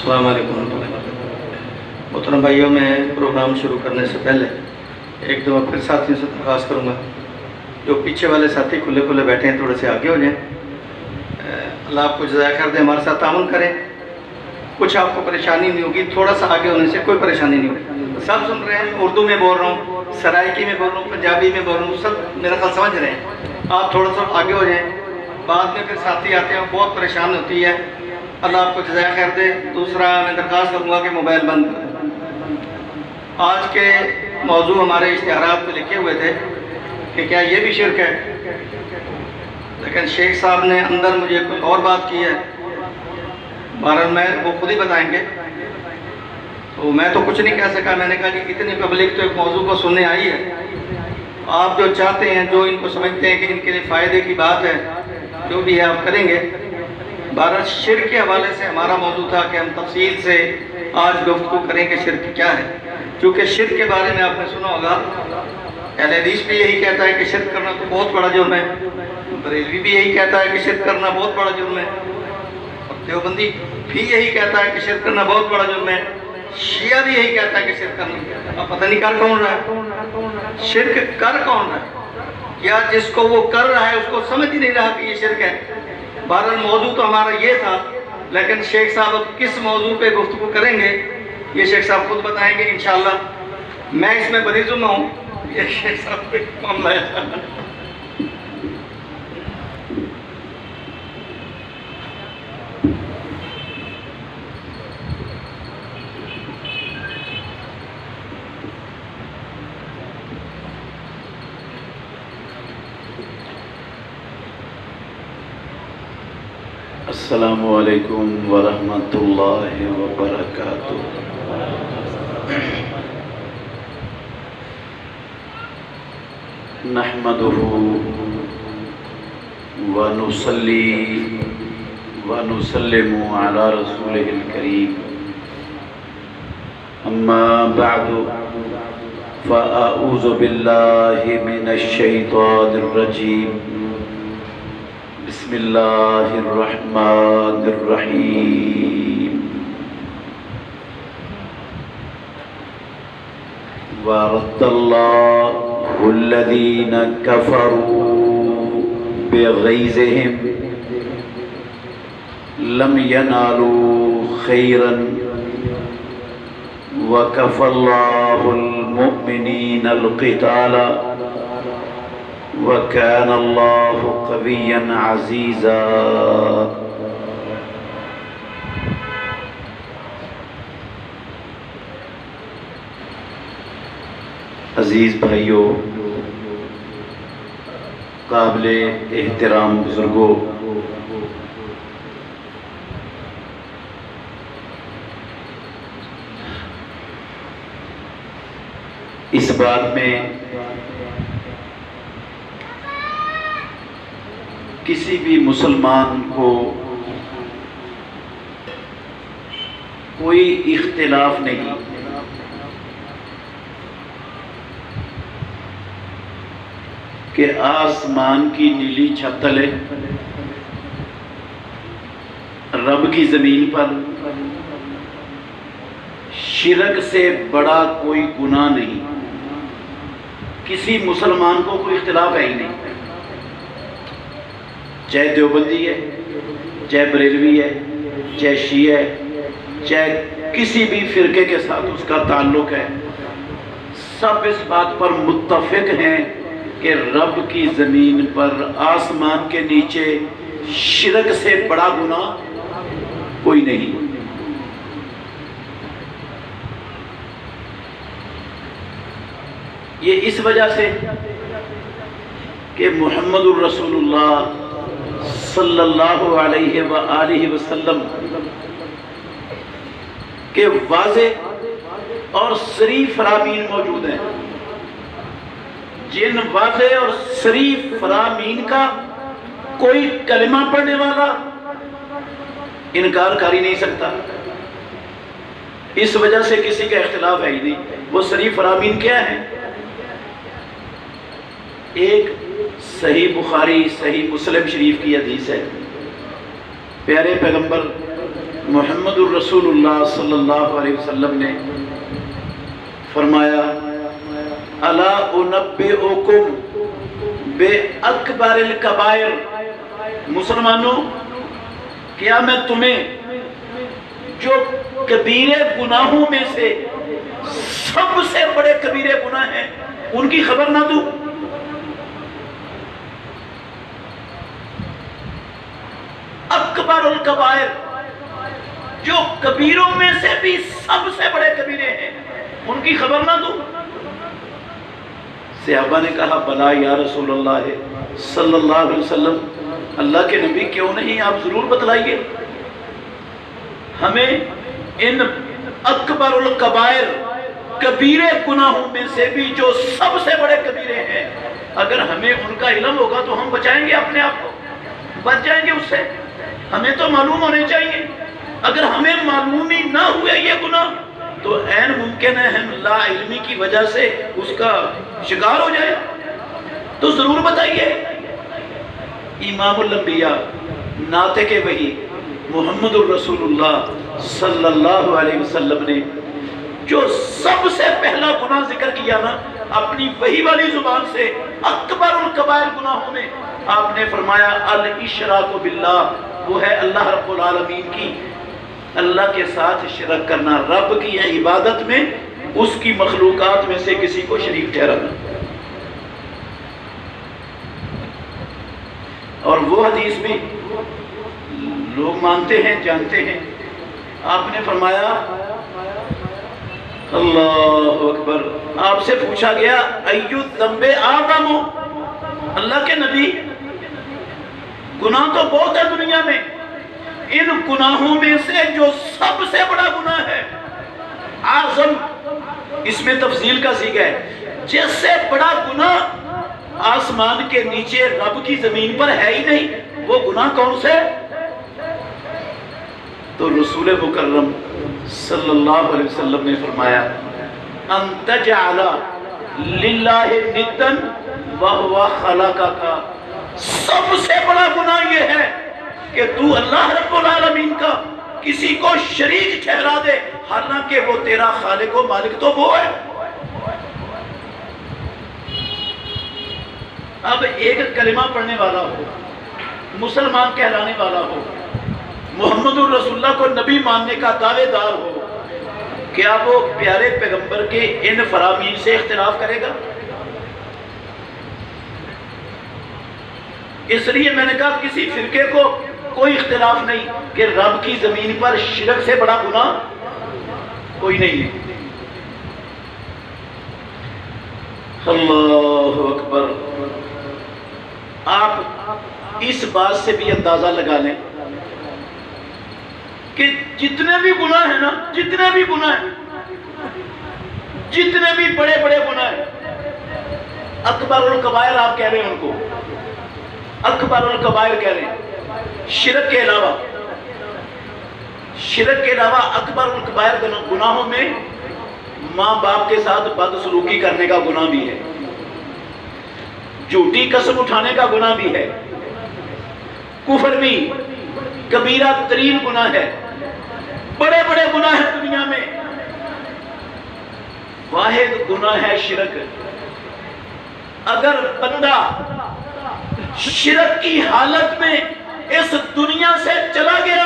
السلام علیکم ورحمۃ اللہ وبرکاتہ۔ محترم بھائیوں، میں پروگرام شروع کرنے سے پہلے ایک دفعہ پھر ساتھیوں سے درخواست کروں گا، جو پیچھے والے ساتھی کھلے کھلے بیٹھے ہیں تھوڑے سے آگے ہو جائیں۔ اللہ آپ کو جزائے خیر دے، ہمارے ساتھ تعاون کریں، کچھ آپ کو پریشانی نہیں ہوگی، تھوڑا سا آگے ہونے سے کوئی پریشانی نہیں ہوگی۔ سب سن رہے ہیں، اردو میں بول رہا ہوں، سرائکی میں بول رہا ہوں، پنجابی میں بول رہا ہوں، سب میرا خیال سمجھ رہے ہیں۔ آپ تھوڑا سا آگے ہو جائیں، بعد میں پھر ساتھی آتے ہیں، بہت پریشان ہوتی ہے۔ اللہ آپ کو جزائے خیر دے۔ دوسرا میں درخواست کروں گا کہ موبائل بند کریں۔ آج کے موضوع ہمارے اشتہارات پہ لکھے ہوئے تھے کہ کیا یہ بھی شرک ہے، لیکن شیخ صاحب نے اندر مجھے کوئی اور بات کی ہے، بہرحال میں وہ خود ہی بتائیں گے، تو میں تو کچھ نہیں کہہ سکا۔ میں نے کہا کہ اتنی پبلک تو ایک موضوع کو سننے آئی ہے، آپ جو چاہتے ہیں، جو ان کو سمجھتے ہیں کہ ان کے لیے فائدے کی بات ہے، جو بھی ہے آپ کریں گے۔ بہرحال شرک کے حوالے سے ہمارا موضوع تھا کہ ہم تفصیل سے آج گفتگو کریں کہ شرک کیا ہے، کیونکہ شرک کے بارے میں آپ نے سنا ہوگا، اہل حدیث بھی یہی کہتا ہے کہ شرک کرنا تو بہت بڑا جرم ہے، بریلوی بھی یہی کہتا ہے کہ شرک کرنا بہت بڑا جرم ہے، اور دیوبندی بھی یہی کہتا ہے کہ شرک کرنا بہت بڑا جرم ہے، شیعہ بھی یہی کہتا ہے کہ شرک کرنا۔ اب پتہ نہیں کر کون رہا ہے، شرک کر کون رہا ہے، یا جس کو وہ کر رہا ہے اس کو سمجھ ہی نہیں رہا کہ یہ شرک ہے۔ بہرحال موضوع تو ہمارا یہ تھا، لیکن شیخ صاحب اب کس موضوع پہ گفتگو کریں گے یہ شیخ صاحب خود بتائیں گے انشاءاللہ۔ میں اس میں بری ذمہ ہوں، یہ شیخ صاحب پہ معاملہ ہے۔ السلام علیکم ورحمۃ اللہ وبرکاتہ۔ نحمدہ ونصلی ونسلم علی رسولہ الکریم، اما بعد فاعوذ باللہ من الشیطان الرجیم، بسم اللہ الرحمن الرحیم۔ وَرَدَّ اللَّهُ الَّذِينَ كَفَرُوا بِغَيْظِهِمْ لَمْ يَنَالُوا خَيْرًا وَكَفَى اللَّهُ الْمُؤْمِنِينَ الْقِتَالَ وَكَانَ اللَّهُ قَوِيًّا عَزِيزًا۔ عزیز بھائیوں، قابل احترام بزرگوں، اس بات میں کسی بھی مسلمان کو کوئی اختلاف نہیں کہ آسمان کی نیلی چھت تلے رب کی زمین پر شرک سے بڑا کوئی گناہ نہیں۔ کسی مسلمان کو کوئی اختلاف ہے ہی نہیں، چاہے دیوبندی ہے، چاہے بریلوی ہے، چاہے شیعہ ہے، چاہے کسی بھی فرقے کے ساتھ اس کا تعلق ہے، سب اس بات پر متفق ہیں کہ رب کی زمین پر آسمان کے نیچے شرک سے بڑا گناہ کوئی نہیں۔ یہ اس وجہ سے کہ محمد الرسول اللہ صلی اللہ علیہ وآلہ وسلم کے واضح اور صریح فرامین موجود ہیں، جن واضح اور صریح فرامین کا کوئی کلمہ پڑھنے والا انکار کر ہی نہیں سکتا۔ اس وجہ سے کسی کا اختلاف ہے ہی نہیں۔ وہ صریح فرامین کیا ہے؟ ایک صحیح بخاری صحیح مسلم شریف کی حدیث ہے، پیارے پیغمبر محمد الرسول اللہ صلی اللہ علیہ وسلم نے فرمایا الا انبئکم بے اکبر الکبائر، مسلمانوں کیا میں تمہیں جو کبیرے گناہوں میں سے سب سے بڑے کبیرے گناہ ہیں ان کی خبر نہ دوں؟ اکبر الکبائر، جو کبیروں میں سے بھی سب سے بڑے کبیرے ہیں، ان کی خبر نہ دوں؟ صحابہ نے کہا بلا یا رسول اللہ صلی اللہ علیہ وسلم، اللہ کے نبی کیوں نہیں، آپ ضرور بتلائیے ہمیں ان اکبر الکبائر کبیرے گناہوں میں سے بھی جو سب سے بڑے کبیرے ہیں، اگر ہمیں ان کا علم ہوگا تو ہم بچائیں گے اپنے آپ کو، بچ جائیں گے اس سے، ہمیں تو معلوم ہونے چاہیے۔ اگر ہمیں معلوم ہی نہ ہوئے یہ گناہ تو عین ممکن ہے ہم لا علمی کی وجہ سے اس کا شکار ہو جائے، تو ضرور بتائیے۔ امام الانبیاء ناطق وحی محمد الرسول اللہ صلی اللہ علیہ وسلم نے جو سب سے پہلا گناہ ذکر کیا نا اپنی وحی والی زبان سے اکبر الکبائر گناہوں میں، آپ نے فرمایا الاشراک باللہ، وہ ہے اللہ رب العالمین کی اللہ کے ساتھ شرک کرنا، رب کی عبادت میں اس کی مخلوقات میں سے کسی کو شریک ٹھہرانا۔ اور وہ حدیث بھی لوگ مانتے ہیں، جانتے ہیں، آپ نے فرمایا اللہ اکبر، آپ سے پوچھا گیا ایو الذنب اعظم، اللہ کے نبی گناہ تو بہت ہے دنیا میں، ان گناہوں میں سے جو سب سے بڑا گناہ ہے اعظم، اس میں تفصیل کا صیغہ ہے، جس سے بڑا گناہ آسمان کے نیچے رب کی زمین پر ہے ہی نہیں، وہ گناہ کون سے؟ تو رسول مکرم صلی اللہ علیہ وسلم نے فرمایا ان تجعل للہ ندا وہو خلقک، سب سے بڑا گناہ یہ ہے کہ تو اللہ رب العالمین کا کسی کو شریک ٹھہرا دے، حالانکہ وہ تیرا خالق و مالک تو وہ ہے۔ اب ایک کلمہ پڑھنے والا ہو، مسلمان کہلانے والا ہو، محمد الرسول اللہ کو نبی ماننے کا دعوے دار ہو، کیا وہ پیارے پیغمبر کے ان فرامین سے اختلاف کرے گا؟ اس لیے میں نے کہا کسی فرقے کو کوئی اختلاف نہیں کہ رب کی زمین پر شرک سے بڑا گناہ کوئی نہیں ہے۔ اللہ اکبر، آپ اس بات سے بھی اندازہ لگا لیں کہ جتنے بھی گناہ ہیں نا، جتنے بھی گناہ ہیں، جتنے بھی بڑے بڑے گناہ ہیں، اکبر الکبائر آپ کہہ رہے ہیں ان کو، اکبر الکبائر کہہ رہے ہیں، شرک کے علاوہ اکبر الکبائر گناہوں میں ماں باپ کے ساتھ بدسلوکی کرنے کا گناہ بھی ہے، جھوٹی قسم اٹھانے کا گناہ بھی ہے، کفر بھی کبیرہ ترین گناہ ہے، بڑے بڑے گناہ ہیں دنیا میں، واحد گناہ ہے شرک۔ اگر بندہ شرک کی حالت میں اس دنیا سے چلا گیا،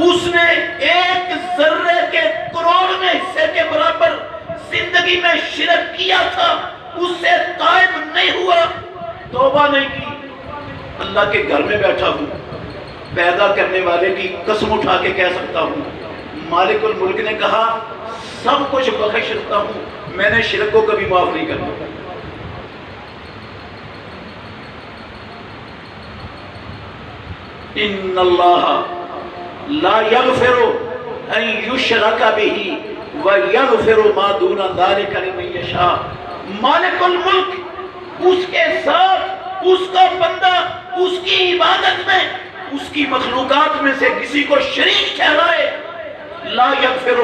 اس نے ایک ذرے کے کروڑویں حصے کے برابر زندگی میں شرک کیا تھا، اس سے تائب نہیں ہوا، توبہ نہیں کی، اللہ کے گھر میں بیٹھا ہوں، پیدا کرنے والے کی قسم اٹھا کے کہہ سکتا ہوں، مالک الملک نے کہا سب کچھ بخش رکھتا ہوں، میں نے شرک کو کبھی معاف نہیں کرنا۔ ان اللہ لا یغفر ان یشرک بہ ویغفر ما دون ذلک لمن یشاء، مالک الملک اس کے ساتھ اس کا بندہ اس کی عبادت میں اس کی مخلوقات میں سے کسی کو شریک ٹھہرائے، لا یغفر،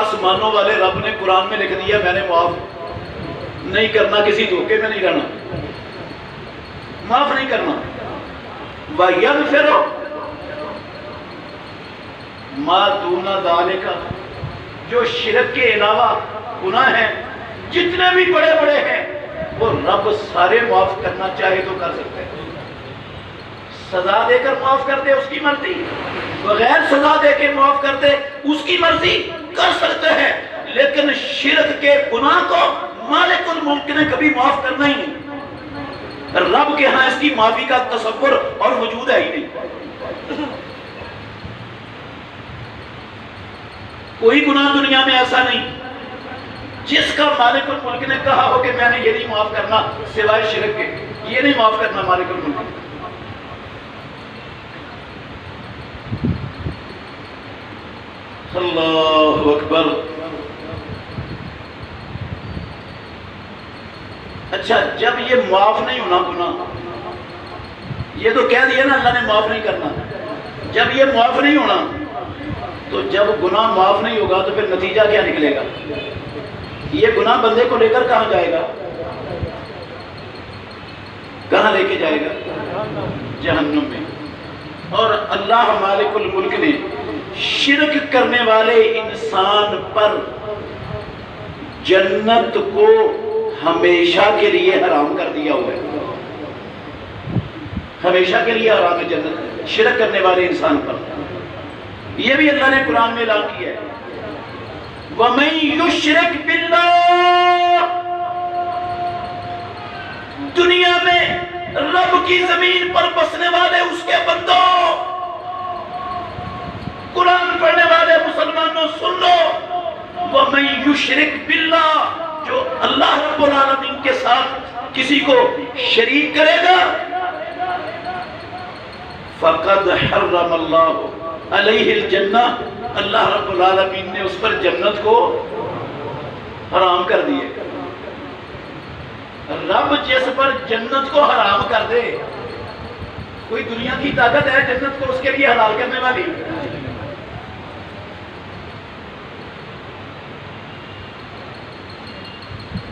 آسمانوں والے رب نے قرآن میں لکھ دیا میں نے معاف نہیں کرنا، کسی دھوکے میں نہیں رہنا، معاف نہیں کرنا۔ وَيَغْفِرُ، ما دون ذالک، جو شرک کے علاوہ گناہ ہیں جتنے بھی بڑے بڑے ہیں وہ رب سارے معاف کرنا چاہے تو کر سکتے ہیں۔ سزا دے کر معاف کر دے اس کی مرضی، بغیر سزا دے کے معاف کر دے اس کی مرضی، کر سکتے ہیں، لیکن شرک کے گناہ کو مالک الملک نے کبھی معاف کرنا ہی نہیں۔ رب کے ہاں اس کی معافی کا تصور اور وجود ہے ہی نہیں۔ کوئی گناہ دنیا میں ایسا نہیں جس کا مالک الملک نے کہا ہو کہ میں نے یہ نہیں معاف کرنا سوائے شرک کے، یہ نہیں معاف کرنا مالک الملک۔ اللہ اکبر۔ اچھا، جب یہ معاف نہیں ہونا گناہ، یہ تو کہہ دیا نا اللہ نے معاف نہیں کرنا، جب یہ معاف نہیں ہونا تو جب گناہ معاف نہیں ہوگا تو پھر نتیجہ کیا نکلے گا؟ یہ گناہ بندے کو لے کر کہاں جائے گا؟ کہاں لے کے جائے گا؟ جہنم میں۔ اور اللہ مالک الملک نے شرک کرنے والے انسان پر جنت کو ہمیشہ کے لیے حرام کر دیا ہوا ہے، ہمیشہ کے لیے حرام ہے جنت شرک کرنے والے انسان پر۔ یہ بھی اللہ نے قرآن میں اعلان کیا ہے، وَمَن يُشْرِكْ بِاللَّهِ، دنیا میں رب کی زمین پر بسنے والے اس کے بندوں، قرآن پڑھنے والے مسلمانوں سن لو، وَمَن يُشْرِكْ بِاللَّهِ، جو اللہ رب العالمین کے ساتھ کسی کو شریک کرے گا، فَقَدْ حَرَّمَ اللَّهُ علیہ الجنہ، اللہ رب العالمین نے اس پر جنت کو حرام کر دیے۔ رب جس پر جنت کو حرام کر دے، کوئی دنیا کی طاقت ہے جنت کو اس کے لیے حلال کرنے والی؟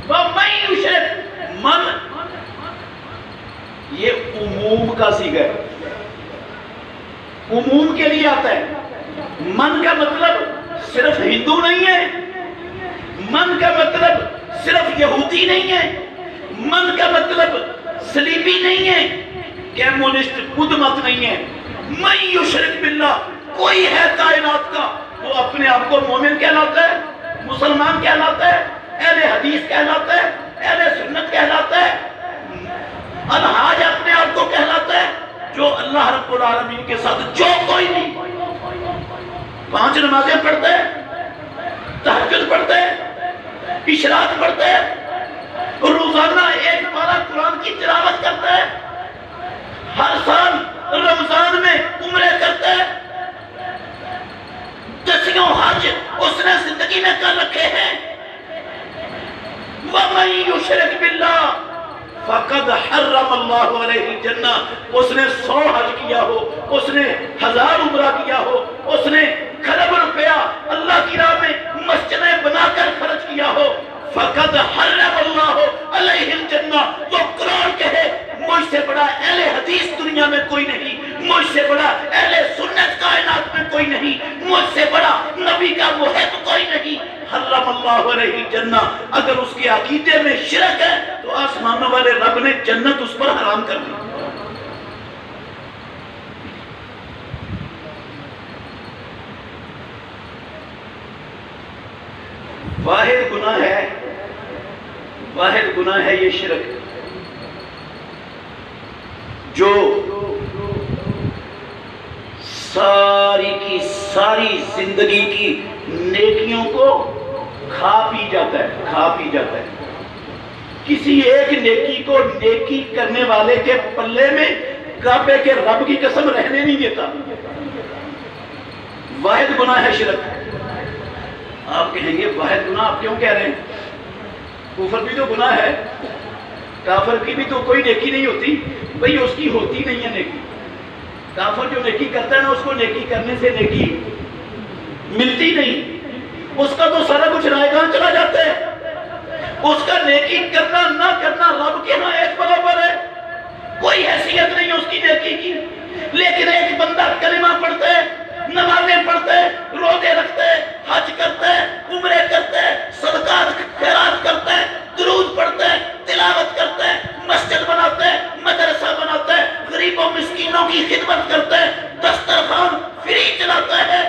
وَمَن يُشْرِكْ، من یہ عموم کا صیغہ ہے، عموم کے لیے آتا ہے۔ من کا مطلب صرف ہندو نہیں ہے، من کا مطلب صرف یہودی نہیں ہے، من کا مطلب صلیبی نہیں ہے، کمیونسٹ بدھ مت نہیں ہے۔ من یشرک باللہ، کوئی ہے کائنات کا وہ اپنے آپ کو مومن کہلاتا ہے، مسلمان کہلاتا ہے، اہل حدیث کہلاتا ہے، اہل سنت کہلاتا ہے، الحاج اپنے آپ کو کہلاتا ہے، جو اللہ رب العالمین کے ساتھ جو کوئی نہیں، 5 نمازیں پڑھتے ہیں، تہجد پڑھتے ہیں، اشراق پڑھتے ہیں، روزانہ 1 پارہ قرآن کی تلاوت کرتے ہیں، ہر سال رمضان میں عمرے کرتے ہیں، 10 حج اس نے زندگی میں کر رکھے ہیں۔ وَمَن يُشْرِكْ بِاللَّهِ فَقَدْ حَرَّمَ اللَّهُ عَلَيْهِ الْجَنَّةَ، اس نے 100 حج کیا ہو، اس نے 1000 عمرہ کیا ہو، اس نے کھرب روپیہ اللہ کی راہ میں مسجدیں بنا کر خرچ کیا ہو، فَقَدْ حَرَّمَ اللَّهُ عَلَيْهِ الْجَنَّةَ، وہ قرآن کہے مجھ سے بڑا اہل حدیث دنیا میں کوئی نہیں، مجھ سے بڑا اہل سنت کائنات میں کوئی نہیں، مجھ سے بڑا نبی کا محب کوئی نہیں۔ حرم اللہ علیہ الجنہ، اگر اس کے عقیدے میں شرک ہے تو آسمانوں والے رب نے جنت اس پر حرام کر دی۔ واحد گناہ ہے یہ شرک، جو ساری کی ساری زندگی کی نیکیوں کو کھا پی جاتا ہے، کسی ایک نیکی کو نیکی کرنے والے کے پلے میں کعبے کے رب کی قسم رہنے نہیں دیتا۔ واحد گناہ ہے شرک۔ آپ کہیں گے واحد گناہ آپ کیوں کہہ رہے ہیں؟ کفر بھی تو گناہ ہے، کافر کی بھی تو کوئی نیکی نہیں ہوتی، بھئی اس کی ہوتی نہیں ہے نیکی۔ کافر جو نیکی کرتا ہے نا، اس کو نیکی کرنے سے نیکی ملتی نہیں، اس کا تو سارا کچھ رائیگان چلا جاتا ہے، اس کا نیکی کرنا نہ کرنا رب کے ہاں ایک برابر ہے، کوئی حیثیت نہیں اس کی نیکی کی۔ لیکن ایک بندہ کلمہ پڑھتا ہے، نمازیں پڑھتے، روزے رکھتے، حج کرتے، عمرے کرتے، صدقات خیرات کرتے، درود پڑھتے، تلاوت کرتے، مسجد بناتے، مدرسہ بناتے، غریبوں مسکینوں کی خدمت کرتے، دسترخوان فری چلاتا ہے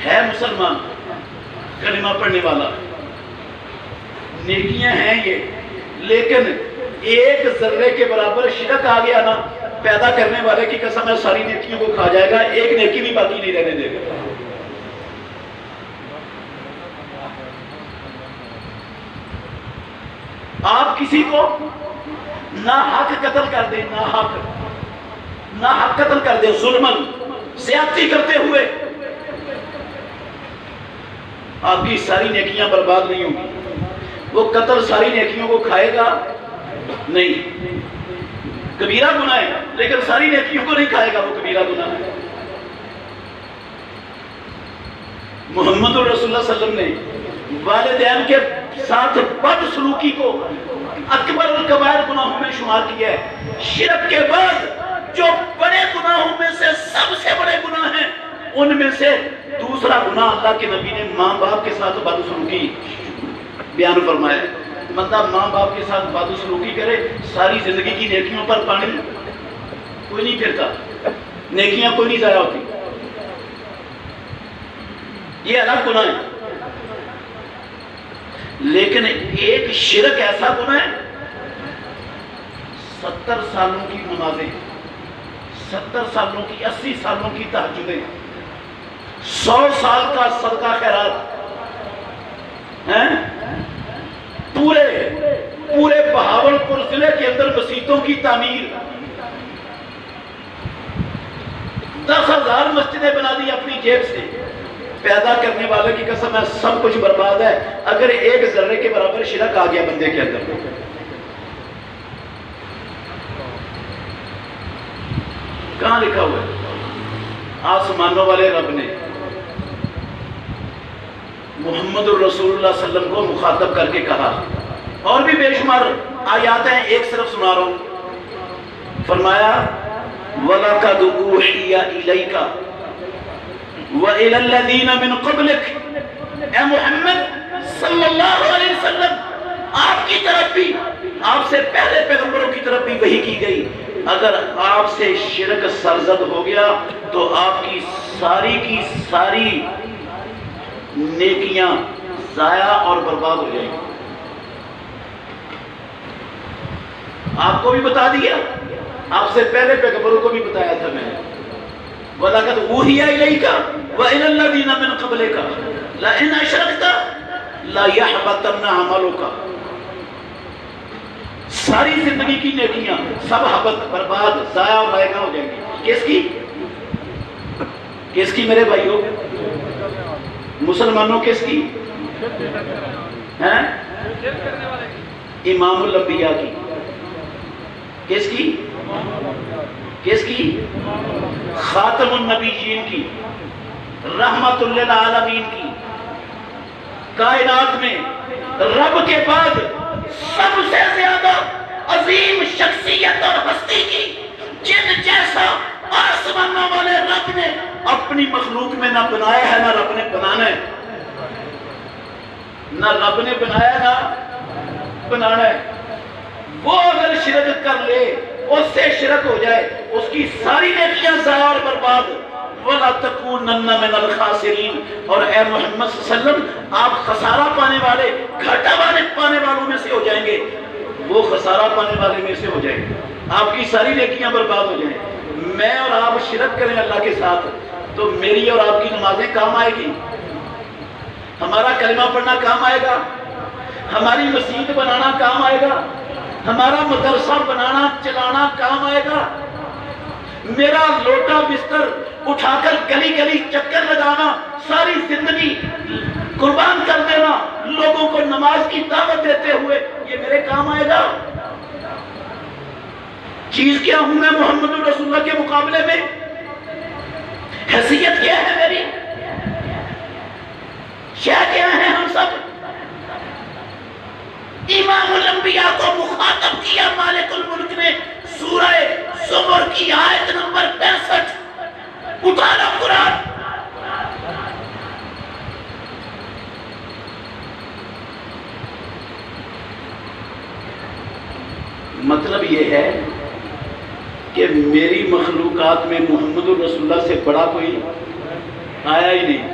مسلمان، کلمہ پڑھنے والا، نیکیاں ہیں یہ، لیکن ایک ذرے کے برابر شرک آ گیا نا، پیدا کرنے والے کی قسم ہے ساری نیکیوں کو کھا جائے گا، ایک نیکی بھی باقی نہیں رہنے دے گا۔ آپ کسی کو ناحق قتل کر دیں، ناحق قتل کر دیں، ظلمن زیادتی کرتے ہوئے، آپ کی ساری نیکیاں برباد نہیں ہوں گی۔ وہ قتل ساری نیکیوں کو کھائے گا نہیں، کبیرہ گناہ ہے لیکن ساری نیکیوں کو نہیں کھائے گا، وہ کبیرہ گناہ ہے۔ محمد رسول اللہ صلی اللہ علیہ وسلم نے والدین کے ساتھ بد سلوکی کو اکبر الکبائر گناہوں میں شمار کیا ہے۔ شرک کے بعد جو بڑے گناہوں میں سے سب سے بڑے گناہ ہیں، ان میں سے دوسرا گناہ اللہ کے نبی نے ماں باپ کے ساتھ بد سلوکی بیان فرمایا ہے۔ بندہ ماں باپ کے ساتھ بد سلوکی کرے، ساری زندگی کی نیکیوں پر پانی کوئی نہیں پھرتا، نیکیاں کوئی نہیں ضائع ہوتی، یہ الگ گناہ ہے۔ لیکن ایک شرک ایسا گناہ ہے، 70 سالوں کی نمازیں، 70 سالوں کی، 80 سالوں کی تہجدیں، 100 سال کا صدقہ خیرات، پورے بہاولپور ضلع کے اندر مسجدوں کی تعمیر، 10,000 مسجدیں بنا دی اپنی جیب سے، پیدا کرنے والے کی قسم ہے سب کچھ برباد ہے اگر ایک ذرے کے برابر شرک آ گیا بندے کے اندر۔ کہاں لکھا ہوا ہے؟ آسمانوں والے رب نے محمد الرسول اللہ صلی اللہ علیہ وسلم کو مخاطب کر کے کہا، اور بھی بے شمار آیات ہیں، ایک صرف سنا رہا ہوں، فرمایا وَلَقَدْ أُوحِيَ إِلَيْكَ وَإِلَى الَّذِينَ مِن قَبْلِكَ، اے محمد صلی اللہ علیہ وسلم، آپ کی طرف بھی، آپ سے پہلے پیغمبروں کی طرف بھی وحی کی گئی، اگر آپ سے شرک سرزد ہو گیا تو آپ کی ساری نیکیاں ضائع اور برباد ہو جائیں گی۔ آپ کو بھی بتا دیا، آپ سے پہلے پیغمبروں کو بھی بتایا تھا میں نے، وَلَقَدْ أُوحِيَ إِلَيْكَ وَإِلَى الَّذِينَ مِن قَبْلِكَ لَئِنْ أَشْرَكْتَ لَيَحْبَطَنَّ عَمَلُكَ، ساری زندگی کی نیکیاں سب حبط، برباد، ضائع اور رائگاں ہو جائیں گی۔ کس کی میرے بھائیوں؟ مسلمانوں کس کی؟ امام الانبیاء کی۔ کس کی؟ خاتم النبیین کی، رحمت للعالمین کی۔ کائنات میں رب کے بعد سب سے زیادہ عظیم شخصیت اور ہستی کی، جن جیسا آسمانوں والے رب نے اپنی مخلوق میں نہ بنایا ہے، نہ رب نے بنانا ہے، نہ رب نے بنایا نہ بنانا ہے۔ وہ اگر شرک کر لے، اس سے شرک ہو جائے، اس کی ساری نیکیاں ضائع اور برباد۔ وَلَا تَكُونَنَّ مِنَ الْخَاسِرِينَ، اور اے محمد صلی اللہ علیہ وسلم، آپ خسارہ پانے والے، گھاٹا پانے والوں میں سے ہو جائیں گے، وہ خسارہ پانے والے میں سے ہو جائیں گے، آپ کی ساری نیکیاں برباد ہو جائیں۔ میں اور آپ شرک کریں اللہ کے ساتھ تو میری اور آپ کی نمازیں کام آئے گی، ہمارا کلمہ پڑھنا کام آئے گا، ہماری مسجد بنانا کام آئے گا، ہمارا مدرسہ بنانا چلانا کام آئے گا، میرا لوٹا بستر اٹھا کر گلی گلی چکر لگانا، ساری زندگی قربان کر دینا، لوگوں کو نماز کی دعوت دیتے ہوئے، یہ میرے کام آئے گا؟ چیز کیا ہوں میں محمد رسول اللہ کے مقابلے میں؟ حیثیت کیا ہے میری؟ کیا ہے ہم سب؟ امام الانبیاء کو مخاطب کیا مالک الملک نے، سورہ زمر کی آیت نمبر 65، مطلب یہ ہے کہ میری مخلوقات میں محمد الرسول اللہ سے بڑا کوئی آیا ہی نہیں۔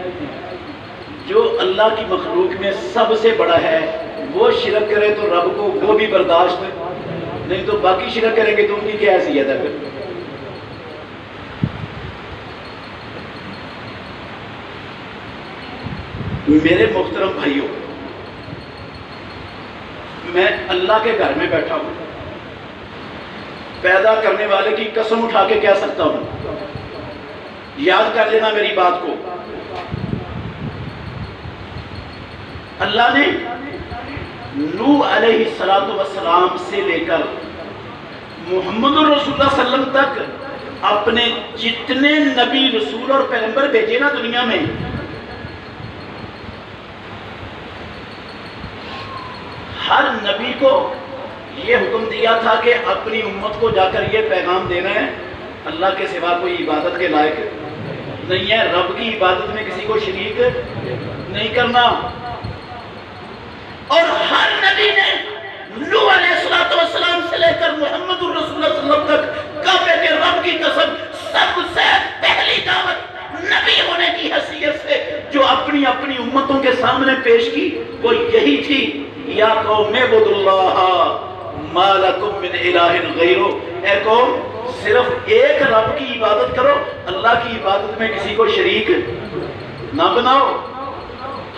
جو اللہ کی مخلوق میں سب سے بڑا ہے وہ شرک کرے تو رب کو وہ بھی برداشت نہیں، تو باقی شرک کریں گے تو ان کی کیا حیثیت ہے پھر؟ میرے محترم بھائیوں، میں اللہ کے گھر میں بیٹھا ہوں، پیدا کرنے والے کی قسم اٹھا کے کہہ سکتا ہوں، یاد کر لینا میری بات کو، اللہ نے نوح علیہ السلام سے لے کر محمد الرسول اللہ صلی اللہ علیہ وسلم تک اپنے جتنے نبی رسول اور پیغمبر بھیجے نا دنیا میں، ہر نبی کو یہ حکم دیا تھا کہ اپنی امت کو جا کر یہ پیغام دینا ہے اللہ کے سوا کوئی عبادت کے لائق نہیں ہے، رب کی عبادت میں کسی کو شریک نہیں کرنا۔ اور ہر نبی نے نوح علیہ السلام سے لے کر محمد الرسول اللہ صلی اللہ علیہ وسلم تک کعبے کے رب کی قسم سب سے پہلی دعوت نبی ہونے کی حیثیت سے جو اپنی اپنی امتوں کے سامنے پیش کی وہ یہی تھی، یا قوم اعبدوا اللہ ما لکم من الہ غیرہ، اے قوم صرف ایک رب کی عبادت کرو، اللہ کی عبادت میں کسی کو شریک نہ بناؤ۔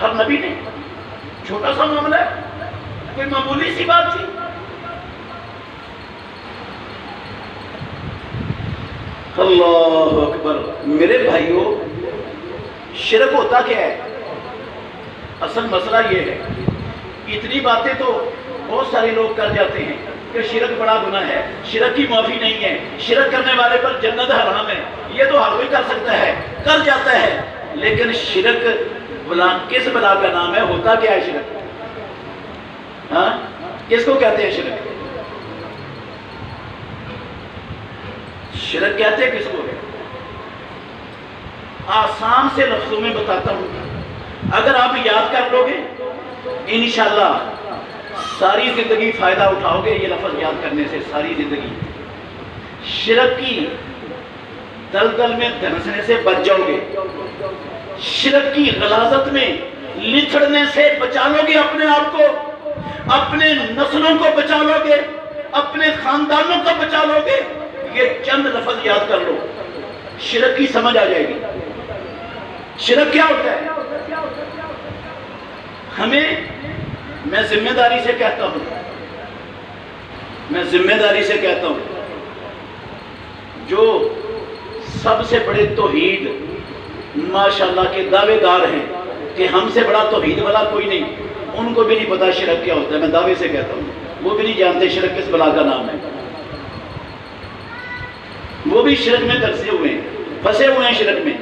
ہر نبی نے، چھوٹا سا معاملہ ہے، کوئی معمولی سی بات تھی۔ اللہ اکبر۔ میرے بھائیوں، شرک ہوتا کیا ہے؟ اصل مسئلہ یہ ہے، اتنی باتیں تو بہت سارے لوگ کر جاتے ہیں کہ شرک بڑا گناہ ہے، شرک کی معافی نہیں ہے، شرک کرنے والے پر جنت حرام ہے، یہ تو ہر کوئی کر سکتا ہے، کر جاتا ہے، لیکن شرک بلا کس بلا کا نام ہے؟ ہوتا کیا ہے شرک؟ ہاں، کس کو کہتے ہیں شرک؟ شرک کہتے ہیں کس کو؟ آسان سے لفظوں میں بتاتا ہوں، اگر آپ یاد کر لو گے انشاءاللہ ساری زندگی فائدہ اٹھاؤ گے یہ لفظ یاد کرنے سے، ساری زندگی شرک کی دلدل میں دھنسنے سے بچ جاؤ گے، شرک کی غلاظت میں لتھڑنے سے بچا لو گے اپنے آپ کو، اپنے نسلوں کو بچا لو گے، اپنے خاندانوں کو بچا لو گے۔ یہ چند لفظ یاد کر لو، شرک کی سمجھ آ جائے گی۔ شرک کیا ہوتا ہے؟ میں ذمہ داری سے کہتا ہوں، جو سب سے بڑے توحید ماشاءاللہ کے دعوے دار ہیں کہ ہم سے بڑا توحید والا کوئی نہیں، ان کو بھی نہیں پتا شرک کیا ہوتا ہے، میں دعوے سے کہتا ہوں، وہ بھی نہیں جانتے شرک کس بلا کا نام ہے، وہ بھی شرک میں دھنسے ہوئے ہیں، پھنسے ہوئے ہیں شرک میں،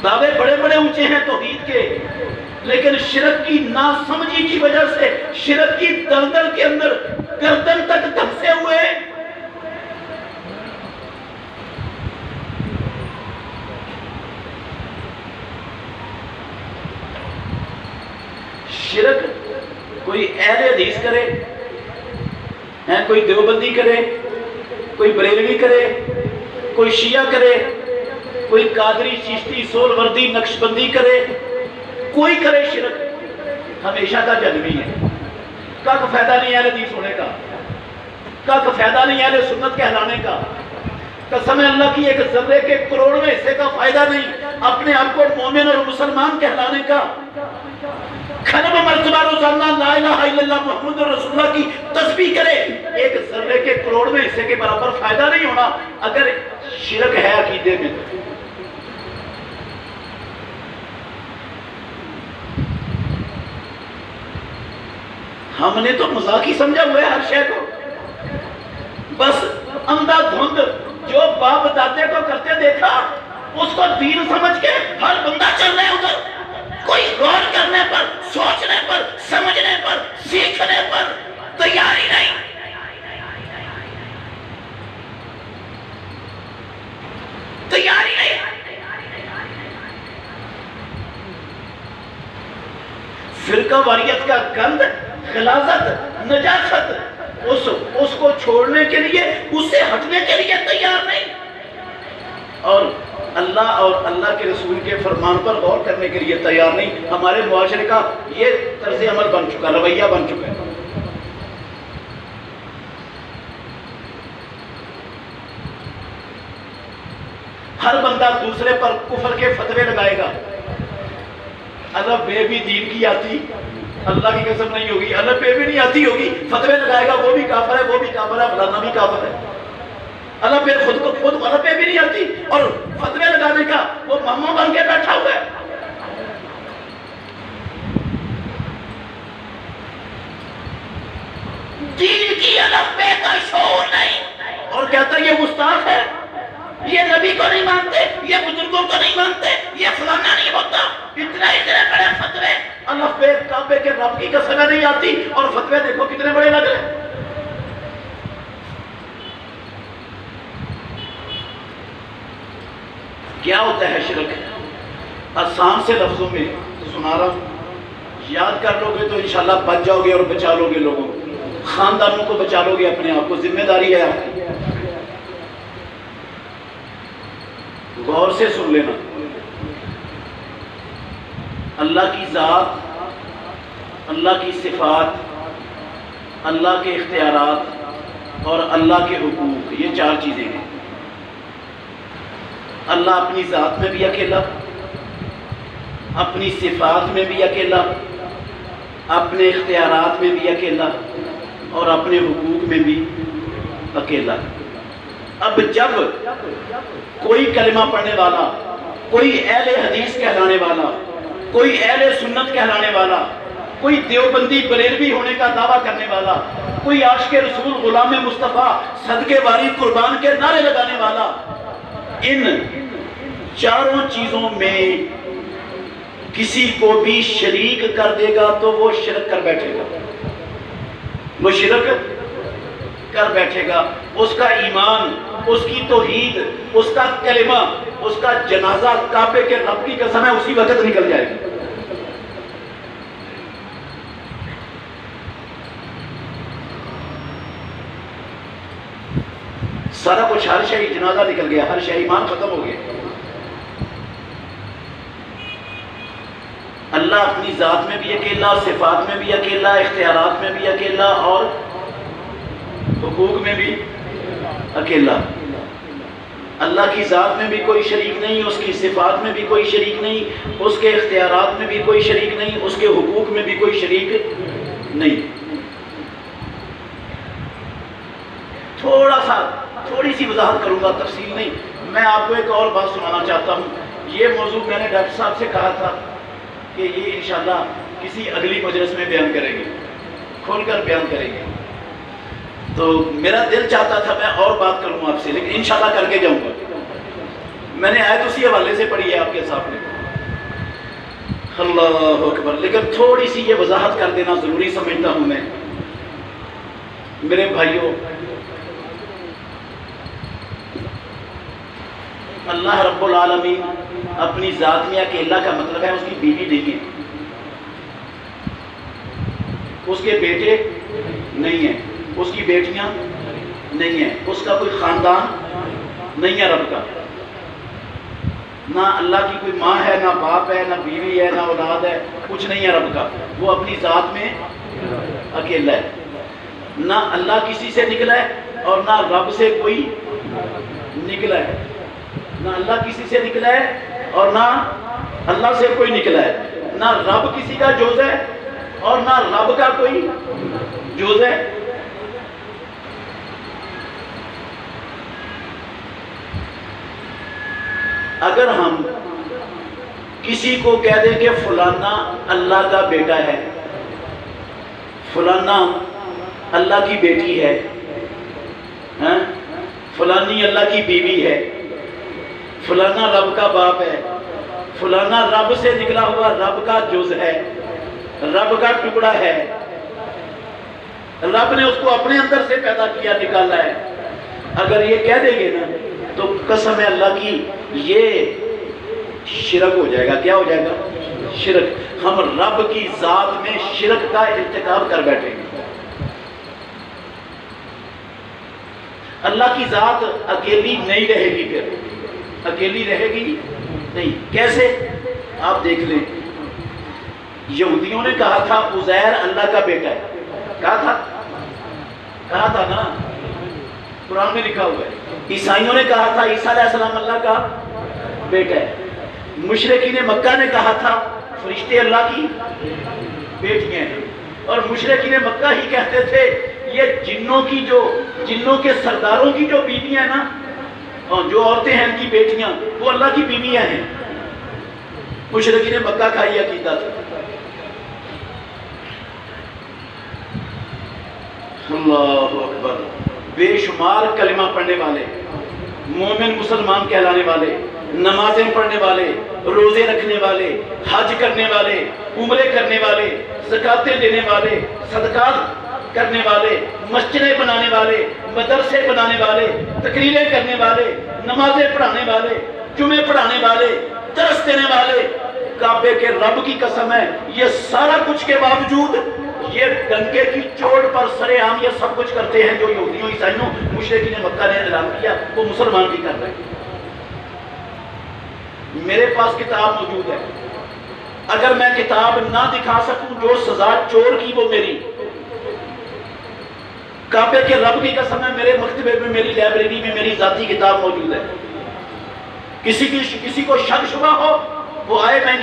دعوے بڑے بڑے اونچے ہیں توحید کے، لیکن شرک کی ناسمجھی کی وجہ سے شرک کی دلدل کے اندر گردن تک دھنسے ہوئے ہیں۔ شرک کوئی اہل حدیث کرے، کوئی دیوبندی کرے، کوئی بریلوی کرے، کوئی شیعہ کرے، کوئی قادری، چشتی، سہروردی، نقشبندی کرے، کوئی کرے شرک ہمیشہ کا جنمی ہے۔ کا فائدہ نہیں اہل حدیث ہونے کا فائدہ نہیں اہل سنت کہلانے کا، قسم اللہ کی ایک ذرے کے کروڑویں حصے کا فائدہ نہیں اپنے آپ کو مومن اور مسلمان کہلانے کا۔ کھنب مرتبہ روزانہ لا الہ الا اللہ محمد رسول اللہ کی تسبیح کرے، ایک ذرے کے کروڑویں حصے کے برابر فائدہ نہیں ہونا اگر شرک ہے عقیدے میں۔ ہم نے تو مذاق ہی سمجھا ہوا ہے ہر شے کو، بس اندھا دھند جو باپ دادے کو کرتے دیکھا اس کو دین سمجھ کے ہر بندہ چل رہا ہے ادھر، کوئی غور کرنے پر، سوچنے پر، سمجھنے پر، سیکھنے پر تیاری نہیں۔ فرقہ واریت کا گند غلاظت، نجاست، اس کو چھوڑنے کے لیے، اس سے ہٹنے کے لیے تیار نہیں، اور اللہ اور اللہ کے رسول کے فرمان پر غور کرنے کے لیے تیار نہیں۔ ہمارے معاشرے کا یہ طرز عمل بن چکا، رویہ بن چکا ہے۔ ہر بندہ دوسرے پر کفر کے فتوے لگائے گا۔ الف بے بھی دین کی آتی، اللہ کی قسم نہیں ہوگی، الف بے بھی نہیں آتی ہوگی، فتوے لگائے گا، وہ بھی کافر ہے، وہ بھی کافر ہے، فلانا بھی کافر ہے۔ الف بے خود الف بے بھی نہیں آتی اور فتوے لگانے کا وہ ماما بن کے بیٹھا ہوا ہے۔ دین کی الف بے کا شعور نہیں، اور کہتا ہے یہ گستاخ ہے، یہ نبی کو نہیں مانتے، یہ بزرگوں کو نہیں مانتے، یہ فلانا نہیں ہوتا، اتنے بڑے فتوے، الف بے کعبے کے رب کی قسم نہیں آتی، اور فتوے دیکھو کتنے بڑے لگ رہے۔ کیا ہوتا ہے شرک؟ آسان سے لفظوں میں سنا رہا ہوں، یاد کر لو گے تو انشاءاللہ بچ جاؤ گے اور بچا لو گے لوگوں کو، خاندانوں کو بچا لو گے، اپنے آپ کو، ذمہ داری ہے آپ کی۔ غور سے سن لینا، اللہ کی ذات، اللہ کی صفات، اللہ کے اختیارات اور اللہ کے حقوق، یہ چار چیزیں ہیں۔ اللہ اپنی ذات میں بھی اکیلا، اپنی صفات میں بھی اکیلا، اپنے اختیارات میں بھی اکیلا اور اپنے حقوق میں بھی اکیلا۔ اب جب کوئی کلمہ پڑھنے والا، کوئی اہل حدیث کہلانے والا، کوئی اہل سنت کہلانے والا، کوئی دیوبندی بریلوی ہونے کا دعویٰ کرنے والا، کوئی عاشق رسول، غلام مصطفیٰ، صدقے باری، قربان کے نعرے لگانے والا، ان چاروں چیزوں میں کسی کو بھی شریک کر دے گا تو وہ شرک کر بیٹھے گا، وہ شرک کر بیٹھے گا۔ اس کا ایمان، اس کی توحید، اس کا کلمہ، اس کا جنازہ کعبے کے رب کی قسم ہے اسی وقت نکل جائے گا۔ سارا کچھ، ہر شے جنازہ نکل گیا، ہر شے، ایمان ختم ہو گیا۔ اللہ اپنی ذات میں بھی اکیلا، صفات میں بھی اکیلا، اختیارات میں بھی اکیلا اور حقوق میں بھی اکیلا۔ اللہ کی ذات میں بھی کوئی شریک نہیں، اس کی صفات میں بھی کوئی شریک نہیں، اس کے اختیارات میں بھی کوئی شریک نہیں، اس کے حقوق میں بھی کوئی شریک نہیں۔ تھوڑی سی وضاحت کروں گا، تفصیل نہیں۔ میں آپ کو ایک اور بات سنانا چاہتا ہوں۔ یہ موضوع میں نے ڈاکٹر صاحب سے کہا تھا کہ یہ انشاءاللہ کسی اگلی مجلس میں بیان کریں گے، کھول کر بیان کریں گے، تو میرا دل چاہتا تھا میں اور بات کروں آپ سے، لیکن انشاءاللہ کر کے جاؤں گا۔ میں نے آیت اسی حوالے سے پڑھی ہے آپ کے سامنے، اللہ اکبر، لیکن تھوڑی سی یہ وضاحت کر دینا ضروری سمجھتا ہوں میں۔ میرے بھائیوں، اللہ رب العالمین اپنی ذات میں اکیلا کا مطلب ہے اس کی بیوی نہیں ہے، اس کے بیٹے نہیں ہیں، اس کی بیٹیاں نہیں ہیں، اس کا کوئی خاندان نہیں ہے رب کا، نہ اللہ کی کوئی ماں ہے، نہ باپ ہے، نہ بیوی ہے، نہ اولاد ہے، کچھ نہیں ہے رب کا۔ وہ اپنی ذات میں اکیلا ہے، نہ اللہ کسی سے نکلا ہے اور نہ رب سے کوئی نکلا ہے، نہ اللہ کسی سے نکلا ہے اور نہ اللہ سے کوئی نکلا ہے، نہ رب کسی کا جوز ہے اور نہ رب کا کوئی جوز ہے۔ اگر ہم کسی کو کہہ دیں کہ فلانا اللہ کا بیٹا ہے، فلانا اللہ کی بیٹی ہے، فلانی اللہ کی بیوی ہے، فلانا رب کا باپ ہے، فلانا رب سے نکلا ہوا رب کا جز ہے، رب کا ٹکڑا ہے، رب نے اس کو اپنے اندر سے پیدا کیا، نکالا ہے، اگر یہ کہہ دیں گے نا تو قسم ہے اللہ کی یہ شرک ہو جائے گا۔ کیا ہو جائے گا؟ شرک، ہم رب کی ذات میں شرک کا ارتکاب کر بیٹھیں گے۔ اللہ کی ذات اکیلی نہیں رہے گی، پھر اکیلی رہے گی نہیں۔ کیسے؟ آپ دیکھ لیں، یہودیوں نے کہا تھا عزیر اللہ کا بیٹا ہے، کہا تھا نا، قرآن میں لکھا ہوا ہے۔ عیسائیوں نے کہا تھا عیسیٰ علیہ السلام اللہ کا بیٹا ہے۔ مشرکین مکہ نے کہا تھا فرشتے اللہ کی بیٹیاں ہیں، اور مشرکین مکہ ہی کہتے تھے یہ جنوں کے سرداروں کی جو بیویاں ہیں نا، اور جو عورتیں ہیں ان کی بیٹیاں، وہ اللہ کی بیویاں ہیں۔ مشرکین مکہ کا یہ عقیدہ تھا۔ اللہ اکبر، بے شمار کلمہ پڑھنے والے، مومن مسلمان کہلانے والے، نمازیں پڑھنے والے، روزے رکھنے والے، حج کرنے والے، عمرے کرنے والے، زکاتیں دینے والے، صدقات کرنے والے، مسجدیں بنانے والے، مدرسے بنانے والے، تقریریں کرنے والے، نمازیں پڑھانے والے، جمعے پڑھانے والے، درس دینے والے، کعبے کے رب کی قسم ہے یہ سارا کچھ کے باوجود یہ ڈنکے کی چوٹ پر سرے عام یہ سب کچھ کرتے ہیں جو یہودیوں عیسائیوں مشرکین مکہ نے اعلان کیا، وہ مسلمان بھی کر رہے ہیں۔ میرے پاس کتاب موجود ہے، اگر میں کتاب نہ دکھا سکوں جو سزا چور کی وہ میری، کعبے کے رب کی قسم ہے میرے مکتبے میں، میری لائبریری میں میری ذاتی کتاب موجود ہے۔ کسی کو شک شبہ ہو وہ آئے، میں